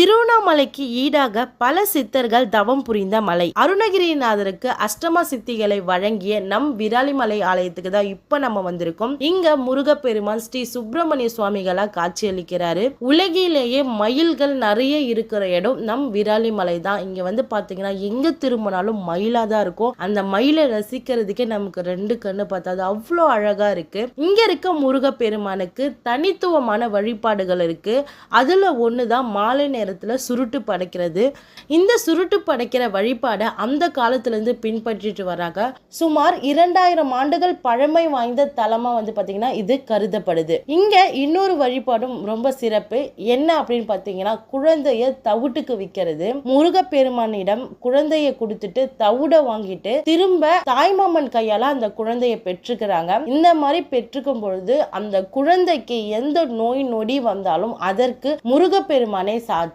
திருவண்ணாமலைக்கு ஈடாக பல சித்தர்கள் தவம் புரிந்த மலை. அருணகிரிநாதருக்கு அஷ்டம சித்திகளை வழங்கிய நம் விராலிமலை ஆலயத்துக்கு தான் இப்ப நம்ம வந்திருக்கோம். இங்க முருகப்பெருமான் ஸ்ரீ சுப்பிரமணிய சுவாமிகளா காட்சியளிக்கிறாரு. உலகிலேயே மயில்கள் நிறைய இருக்கிற இடம் நம் விராலிமலை தான். இங்க வந்து பாத்தீங்கன்னா எங்க திரும்பினாலும் மயிலா தான் இருக்கும். அந்த மயிலை ரசிக்கிறதுக்கே நமக்கு ரெண்டு கண்ணு பார்த்தாது அவ்வளோ அழகா இருக்கு. இங்க இருக்க முருகப்பெருமானுக்கு தனித்துவமான வழிபாடுகள் இருக்கு. அதுல ஒண்ணுதான் மாலை நேரத்துல சுருட்டு படைக்கிறது. இந்த சுருட்டு படைக்கிற வழிபாடை அந்த காலத்துல இருந்து பின்பற்றிட்டு வராங்க. சுமார் 2000 ஆண்டுகள் பழமை வாய்ந்த தலமா வந்து பாத்தீங்கன்னா இது கருதப்படுது. இங்க இன்னொரு வழிபாடும் ரொம்ப சிறப்பு. என்ன அப்படின்னு பாத்தீங்கன்னா குழந்தைய தவிட்டுக்கு விற்கிறது. முருகப்பெருமானிடம் குழந்தைய கொடுத்துட்டு தவிட வாங்கிட்டு திரும்ப தாய்மாமன் கையால அந்த குழந்தைய பெற்றுக்கிறாங்க. இந்த மாதிரி பெற்றுக்கும் பொழுது அந்த குழந்தைக்கு எந்த நோய் நொடி வந்தாலும் அதற்கு முருகப்பெருமானே சாட்சி.